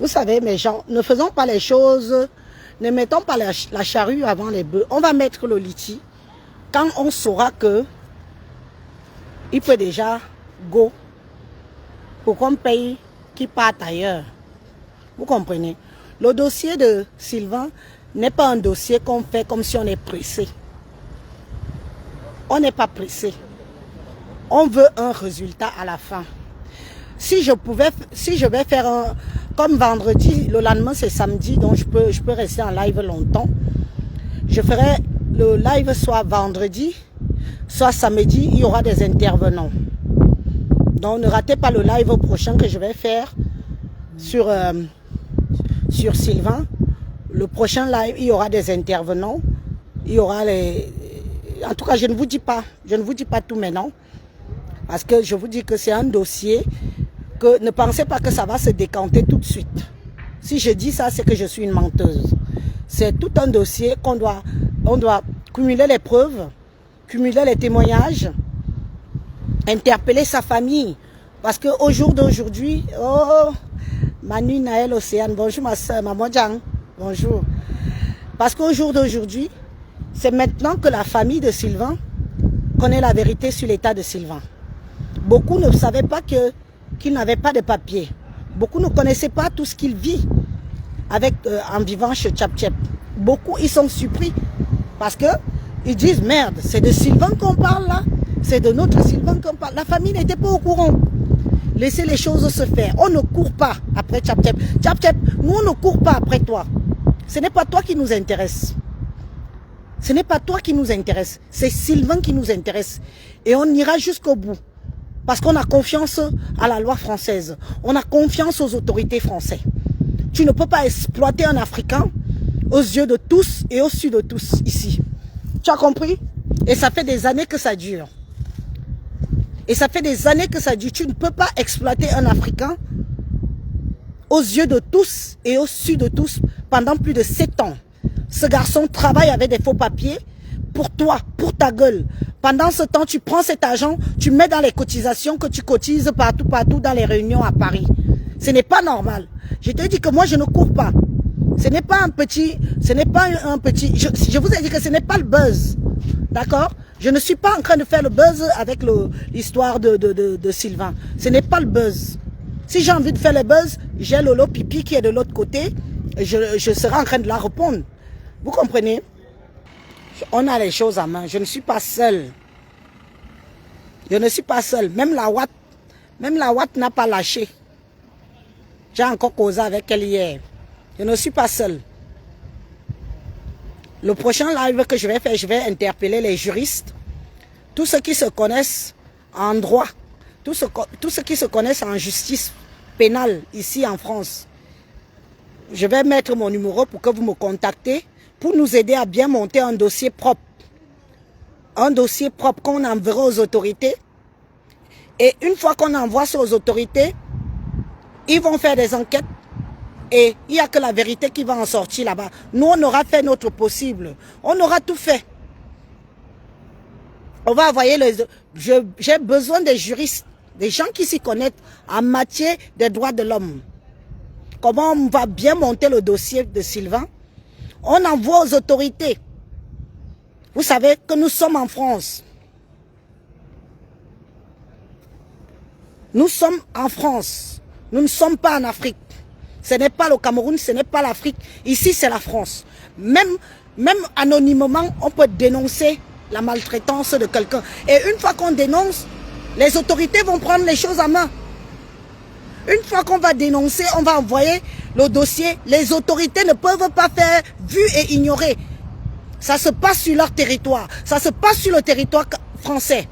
Vous savez, mes gens, ne faisons pas les choses, ne mettons pas la charrue avant les bœufs. On va mettre le litchi quand on saura que il peut déjà go pour qu'on paye qui part ailleurs. Vous comprenez? Le dossier de Sylvain n'est pas un dossier qu'on fait comme si on est pressé. On n'est pas pressé. On veut un résultat à la fin. Si je vais faire un... Comme vendredi, le lendemain c'est samedi, donc je peux rester en live longtemps. Je ferai le live soit vendredi, soit samedi, il y aura des intervenants. Donc ne ratez pas le live prochain que je vais faire sur Sylvain. Le prochain live, il y aura des intervenants. Il y aura les... En tout cas, je ne vous dis pas tout maintenant. Parce que je vous dis que c'est un dossier que ne pensez pas que ça va se décanter tout de suite. Si je dis ça, c'est que je suis une menteuse. C'est tout un dossier on doit cumuler les preuves, cumuler les témoignages, interpeller sa famille. Parce qu'au jour d'aujourd'hui, oh, Manu, Naël, Océane, bonjour ma soeur, Maman Djang, bonjour. Parce qu'au jour d'aujourd'hui, c'est maintenant que la famille de Sylvain connaît la vérité sur l'état de Sylvain. Beaucoup ne savaient pas qu'il n'avait pas de papier. Beaucoup ne connaissaient pas tout ce qu'il vit en vivant chez Tchap-Tchep. Beaucoup, ils sont surpris parce qu'ils disent, merde, c'est de Sylvain qu'on parle là. C'est de notre Sylvain qu'on parle. La famille n'était pas au courant. Laissez les choses se faire. On ne court pas après Tchap-Tchep. Tchap-Tchep, nous on ne court pas après toi. Ce n'est pas toi qui nous intéresse. Ce n'est pas toi qui nous intéresse. C'est Sylvain qui nous intéresse. Et on ira jusqu'au bout. Parce qu'on a confiance à la loi française. On a confiance aux autorités françaises. Tu ne peux pas exploiter un Africain aux yeux de tous et au su de tous ici. Tu as compris? Et ça fait des années que ça dure. Et ça fait des années que ça dure. Tu ne peux pas exploiter un Africain aux yeux de tous et au su de tous pendant plus de 7 ans. Ce garçon travaille avec des faux papiers pour toi, pour ta gueule. Pendant ce temps, tu prends cet argent, tu mets dans les cotisations que tu cotises partout dans les réunions à Paris. Ce n'est pas normal. Je te dis que moi, je ne cours pas. Ce n'est pas un petit, je vous ai dit que ce n'est pas le buzz. D'accord? Je ne suis pas en train de faire le buzz avec l'histoire de Sylvain. Ce n'est pas le buzz. Si j'ai envie de faire le buzz, j'ai Lolo Pipi qui est de l'autre côté. Et je serai en train de la répondre. Vous comprenez? On a les choses à main. Je ne suis pas seul. Je ne suis pas seul. Même la Watt n'a pas lâché. J'ai encore causé avec elle hier. Je ne suis pas seul. Le prochain live que je vais faire, je vais interpeller les juristes. Tous ceux qui se connaissent en droit. Tous ceux qui se connaissent en justice pénale ici en France. Je vais mettre mon numéro pour que vous me contactez. Pour nous aider à bien monter un dossier propre. Un dossier propre qu'on enverra aux autorités. Et une fois qu'on envoie ça aux autorités, ils vont faire des enquêtes. Et il n'y a que la vérité qui va en sortir là-bas. Nous, on aura fait notre possible. On aura tout fait. On va envoyer les... J'ai besoin des juristes, des gens qui s'y connaissent en matière des droits de l'homme. Comment on va bien monter le dossier de Sylvain? On envoie aux autorités. Vous savez que nous sommes en France. Nous sommes en France. Nous ne sommes pas en Afrique. Ce n'est pas le Cameroun, ce n'est pas l'Afrique. Ici, c'est la France. Même anonymement, on peut dénoncer la maltraitance de quelqu'un. Et une fois qu'on dénonce, les autorités vont prendre les choses en main. Une fois qu'on va dénoncer, on va envoyer le dossier. Les autorités ne peuvent pas faire vu et ignorer. Ça se passe sur leur territoire. Ça se passe sur le territoire français.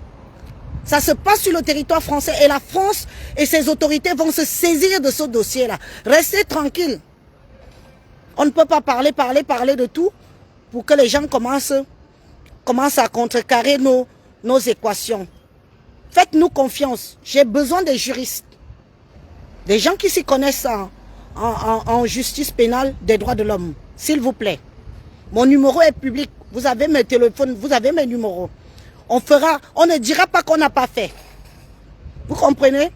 Ça se passe sur le territoire français. Et la France et ses autorités vont se saisir de ce dossier-là. Restez tranquille. On ne peut pas parler de tout pour que les gens commencent à contrecarrer nos équations. Faites-nous confiance. J'ai besoin des juristes. Des gens qui s'y connaissent en justice pénale des droits de l'homme. S'il vous plaît. Mon numéro est public. Vous avez mes téléphones, vous avez mes numéros. On ne dira pas qu'on n'a pas fait. Vous comprenez?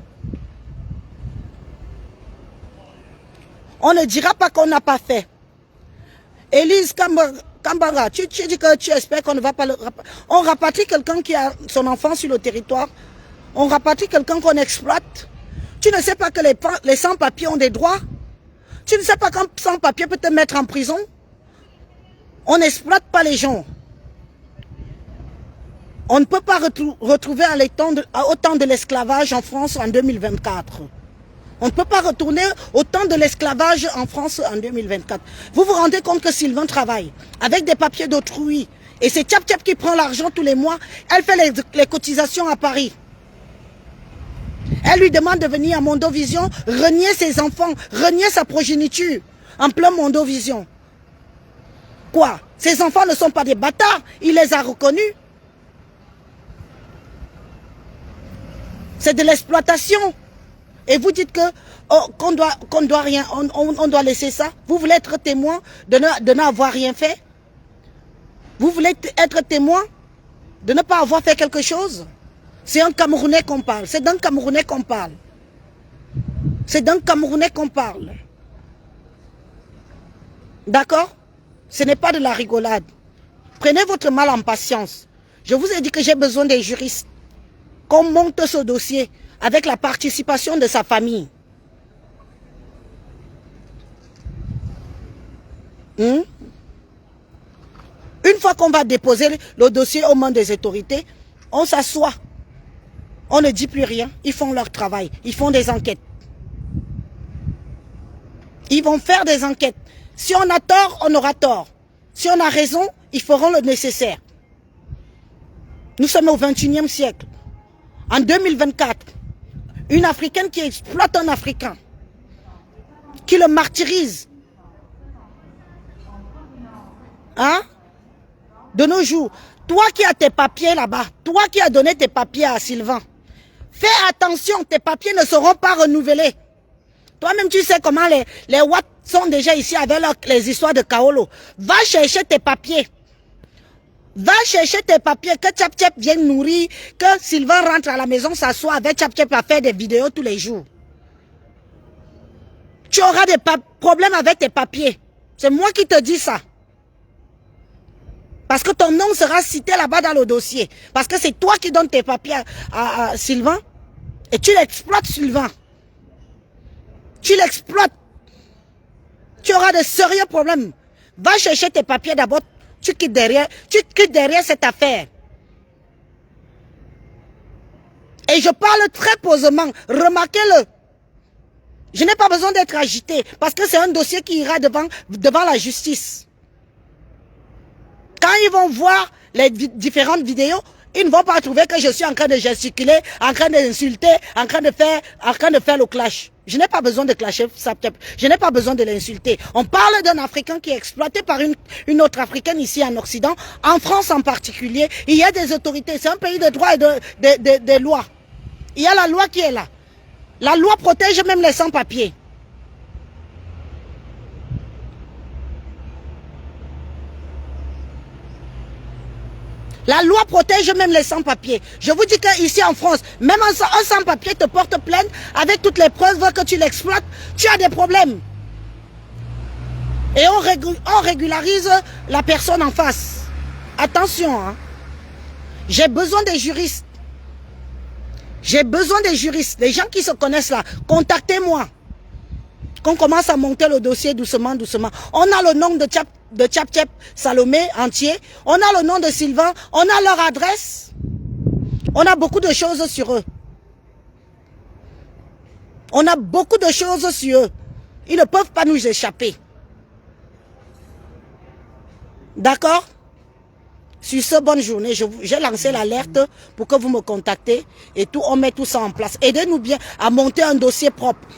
On ne dira pas qu'on n'a pas fait. Élise Kambanga, tu dis que tu espères qu'on ne va pas le rapatrie. On rapatrie quelqu'un qui a son enfant sur le territoire. On rapatrie quelqu'un qu'on exploite. Tu ne sais pas que les sans-papiers ont des droits. Tu ne sais pas qu'un sans-papier peut te mettre en prison. On n'exploite pas les gens. On ne peut pas retrouver autant de l'esclavage en France en 2024. On ne peut pas retourner au temps de l'esclavage en France en 2024. Vous vous rendez compte que Sylvain travaille avec des papiers d'autrui. Et c'est Tchap Tchap qui prend l'argent tous les mois. Elle fait les cotisations à Paris. Elle lui demande de venir à Mondovision, renier ses enfants, renier sa progéniture en plein Mondovision. Quoi? Ses enfants ne sont pas des bâtards, il les a reconnus. C'est de l'exploitation. Et vous dites que qu'on doit rien, on doit laisser ça. Vous voulez être témoin de n'avoir rien fait? Vous voulez être témoin de ne pas avoir fait quelque chose? C'est un Camerounais qu'on parle. C'est d'un Camerounais qu'on parle. C'est d'un Camerounais qu'on parle. D'accord? Ce n'est pas de la rigolade. Prenez votre mal en patience. Je vous ai dit que j'ai besoin des juristes. Qu'on monte ce dossier avec la participation de sa famille. Une fois qu'on va déposer le dossier aux mains des autorités, on s'assoit. On ne dit plus rien. Ils font leur travail. Ils font des enquêtes. Ils vont faire des enquêtes. Si on a tort, on aura tort. Si on a raison, ils feront le nécessaire. Nous sommes au 21e siècle. En 2024, une Africaine qui exploite un Africain, qui le martyrise, hein? De nos jours, toi qui as tes papiers là-bas, toi qui as donné tes papiers à Sylvain, fais attention, tes papiers ne seront pas renouvelés. Toi-même, tu sais comment les Watts sont déjà ici avec les histoires de Kaolo. Va chercher tes papiers. Va chercher tes papiers, que Tchap Tchap vienne nourrir, que Sylvain rentre à la maison, s'assoit avec Tchap Tchap à faire des vidéos tous les jours. Tu auras des problèmes avec tes papiers. C'est moi qui te dis ça. Parce que ton nom sera cité là-bas dans le dossier. Parce que c'est toi qui donnes tes papiers à Sylvain. Et tu l'exploites, Sylvain. Tu l'exploites. Tu auras de sérieux problèmes. Va chercher tes papiers d'abord. Tu quittes derrière cette affaire. Et je parle très posément. Remarquez-le. Je n'ai pas besoin d'être agité. Parce que c'est un dossier qui ira devant la justice. Quand ils vont voir les différentes vidéos, ils ne vont pas trouver que je suis en train de gesticuler, en train d'insulter, en train de faire le clash. Je n'ai pas besoin de clasher ça. Je n'ai pas besoin de l'insulter. On parle d'un Africain qui est exploité par une autre Africaine ici en Occident, en France en particulier. Il y a des autorités. C'est un pays de droit et de loi. Il y a la loi qui est là. La loi protège même les sans-papiers. La loi protège même les sans-papiers. Je vous dis qu'ici en France, même un sans-papier te porte plainte avec toutes les preuves que tu l'exploites, tu as des problèmes. Et on régularise la personne en face. Attention, hein. J'ai besoin des juristes. J'ai besoin des juristes. Les gens qui se connaissent là, contactez-moi. Qu'on commence à monter le dossier doucement, doucement. On a le nom de Tchap Tchap Salomé entier. On a le nom de Sylvain. On a leur adresse. On a beaucoup de choses sur eux. On a beaucoup de choses sur eux. Ils ne peuvent pas nous échapper. D'accord? Sur ce, bonne journée. J'ai lancé l'alerte pour que vous me contactez. Et tout, on met tout ça en place. Aidez-nous bien à monter un dossier propre.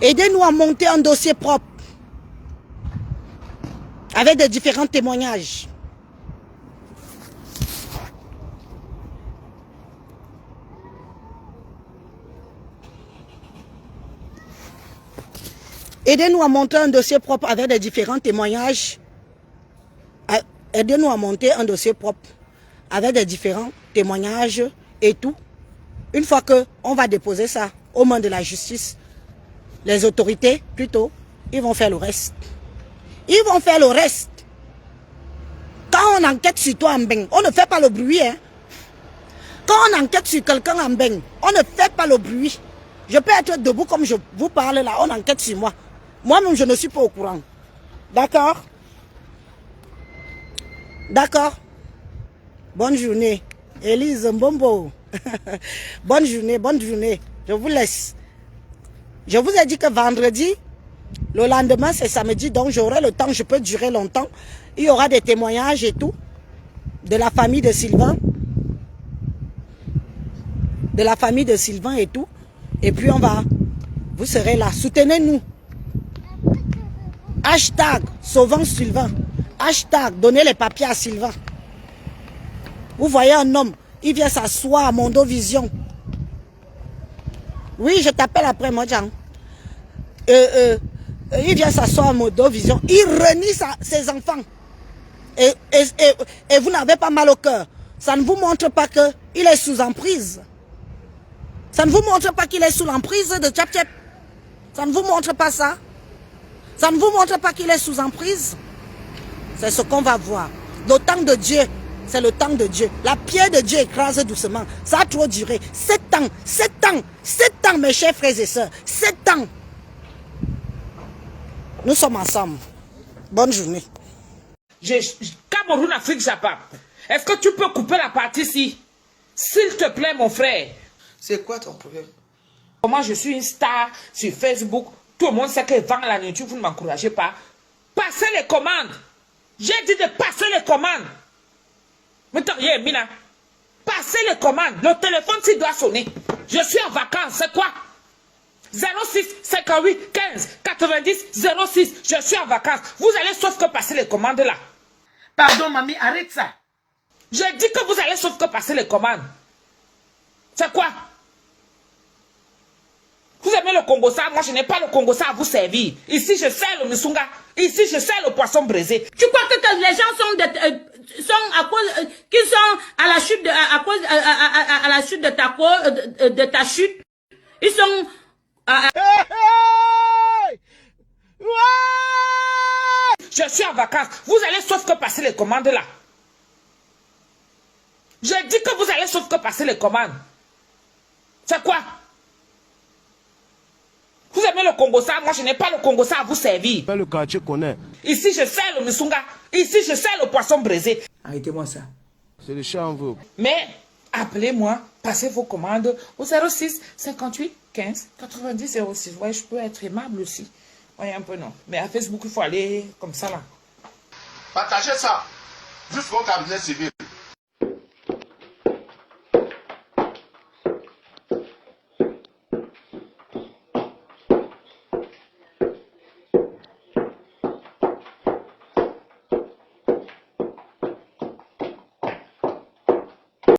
Aidez-nous à monter un dossier propre. Avec des différents témoignages. Aidez-nous à monter un dossier propre avec des différents témoignages. Aidez-nous à monter un dossier propre avec des différents témoignages et tout. Une fois qu'on va déposer ça aux mains de la justice, Les autorités, plutôt, ils vont faire le reste. Ils vont faire le reste. Quand on enquête sur toi en Mbeng, on ne fait pas le bruit. Hein. Quand on enquête sur quelqu'un en Mbeng, on ne fait pas le bruit. Je peux être debout comme je vous parle là, on enquête sur moi. Moi-même, je ne suis pas au courant. D'accord? D'accord? Bonne journée. Élise Mbombo. Bonne journée, bonne journée. Je vous laisse. Je vous ai dit que vendredi, le lendemain, c'est samedi, donc j'aurai le temps, je peux durer longtemps. Il y aura des témoignages et tout, de la famille de Sylvain. De la famille de Sylvain et tout. Et puis on va, vous serez là, soutenez-nous. Hashtag sauvons Sylvain. Hashtag donnez les papiers à Sylvain. Vous voyez un homme, il vient s'asseoir à Mondovision. Oui, je t'appelle après moi, Jean. Il vient s'asseoir à Mondovision. Il renie ses enfants. Et vous n'avez pas mal au cœur. Ça ne vous montre pas qu'il est sous emprise. Ça ne vous montre pas qu'il est sous l'emprise de Tchap Tchap. Ça ne vous montre pas ça. Ça ne vous montre pas qu'il est sous emprise. C'est ce qu'on va voir. Le temps de Dieu, c'est le temps de Dieu. La pierre de Dieu écrase doucement. Ça a trop duré. 7 ans, 7 ans, 7 ans, mes chers frères et sœurs. 7 ans. Nous sommes ensemble. Bonne journée. Cameroun, Afrique, Japon. Est-ce que tu peux couper la partie-ci? S'il te plaît, mon frère. C'est quoi ton problème? Comment je suis une star sur Facebook. Tout le monde sait que vend la nourriture, vous ne m'encouragez pas. Passez les commandes. J'ai dit de passer les commandes. Maintenant, Mina, passez les commandes. Le téléphone, s'il doit sonner. Je suis en vacances, c'est quoi? 06 58 15 90 06. Je suis en vacances. Vous allez sauf que passer les commandes là. Pardon, mamie, arrête ça. J'ai dit que vous allez sauf que passer les commandes. C'est quoi? Vous aimez le Congo-ça? Moi, je n'ai pas le Congo-ça à vous servir. Ici, je sers le Musunga. Ici, je sers le poisson braisé. Tu crois que les gens sont à cause, qu'ils sont à la chute à la chute de ta chute? Ils sont Je suis en vacances. Vous allez sauf que passer les commandes là. J'ai dit que vous allez sauf que passer les commandes. C'est quoi? Vous aimez le Congo-ça? Moi, je n'ai pas le Congo-ça à vous servir. Le quartier connaît. Ici, je sers le Musunga. Ici, je sers le poisson braisé. Arrêtez-moi ça. C'est le chat en vous. Mais, appelez-moi, passez vos commandes au 06 58 15 90 06. Ouais, je peux être aimable aussi. Ouais, un peu non. Mais à Facebook, il faut aller comme ça là. Partagez ça jusqu'au cabinet civil.